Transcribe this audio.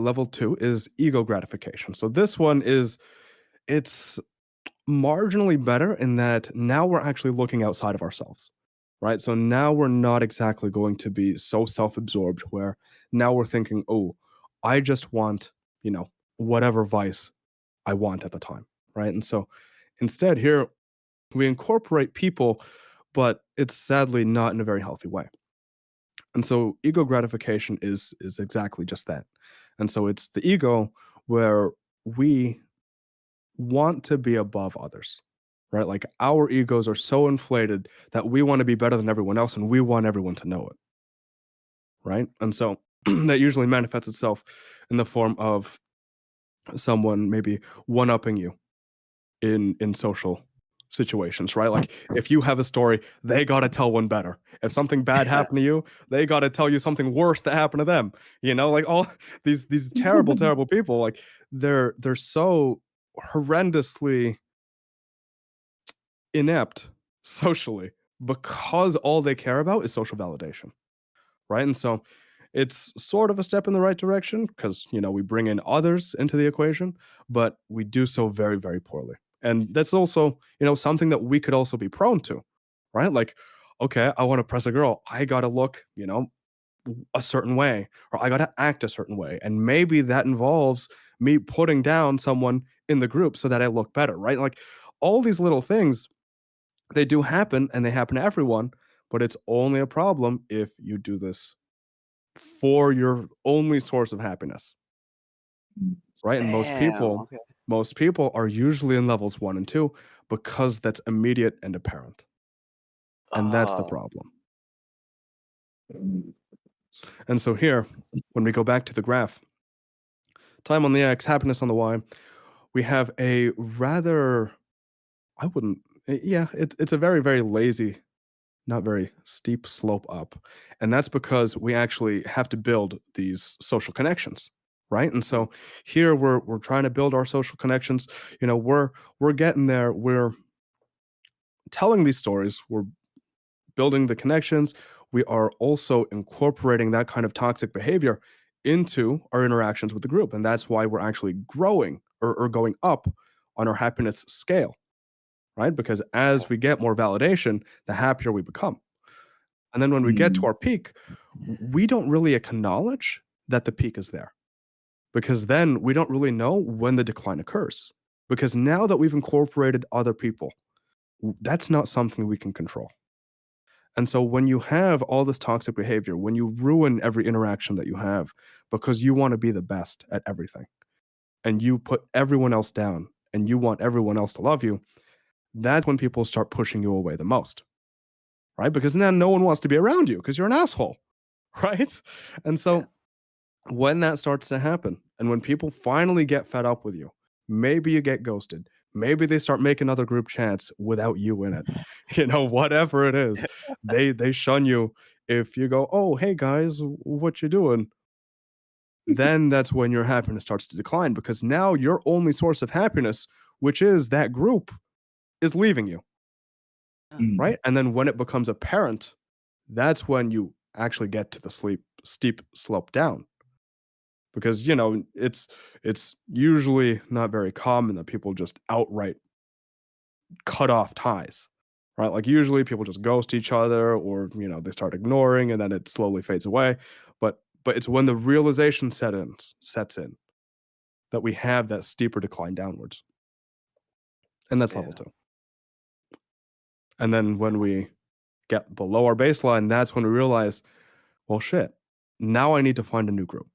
Level 2 is ego gratification. So this one is it's marginally better in that now we're actually looking outside of ourselves, right? So now we're not exactly going to be so self-absorbed where now we're thinking, "Oh, I just want, you know, whatever vice I want at the time," right? And so instead here we incorporate people, but it's sadly not in a very healthy way. And so ego gratification is exactly just that. And so it's the ego where we want to be above others, right? Like our egos are so inflated that we want to be better than everyone else and we want everyone to know it, right? And so that usually manifests itself in the form of someone maybe one-upping you in social situations, right? Like if you have a story, they got to tell one better. If something bad happened to you, they got to tell you something worse that happened to them. Like all these terrible people, like they're so horrendously inept socially because all they care about is social validation, right? And so it's sort of a step in the right direction because we bring in others into the equation, but we do so very, very poorly. And that's also something that we could also be prone to, right? Like, okay, I want to press a girl, I gotta look a certain way, or I gotta act a certain way, and maybe that involves me putting down someone in the group so that I look better, right? Like all these little things, they do happen and they happen to everyone, but it's only a problem if you do this for your only source of happiness, right? And Damn, okay. most people are usually in levels 1 and 2 because that's immediate and apparent. And that's the Oh, problem. And so here, when we go back to the graph, time on the X, happiness on the Y, we have a rather I wouldn't yeah, it's a very, very lazy, not very steep slope up. And that's because we actually have to build these social connections, right? And mm, so here we're trying to build our social connections. We're getting there. We're telling these stories. We're building the connections. We are also incorporating that kind of toxic behavior into our interactions with the group. And that's why we're actually growing or going up on our happiness scale, right? Because as okay. we get more validation, the happier we become. And then when we get to Mm. our peak, we don't really acknowledge that the peak is there because then we don't really know when the decline occurs. Because now that we've incorporated other people, that's not something we can control. And so when you have all this toxic behavior, when you ruin every interaction that you have because you want to be the best at everything and you put everyone else down and you want everyone else to love you, that's when people start pushing you away the most, right? Because then no one wants to be around you because you're an asshole, right? And Yeah. so when that starts to happen and when people finally get fed up with you, maybe you get ghosted, maybe they start making other group chats without you in it, whatever it is, they shun you. If you go, oh hey guys, what you doing, then that's when your happiness starts to decline because now your only source of happiness, which is that group, is leaving you, Yeah. right? And then when it becomes apparent, that's when you actually get to the steep slope down because it's usually not very common that people just outright cut off ties, right? Like usually people just ghost each other or they start ignoring and then it slowly fades away. But it's when the realization sets in that we have that steeper decline downwards, and that's level Yeah. 2. And then when we get below our baseline, that's when we realize, well shit, now I need to find a new group.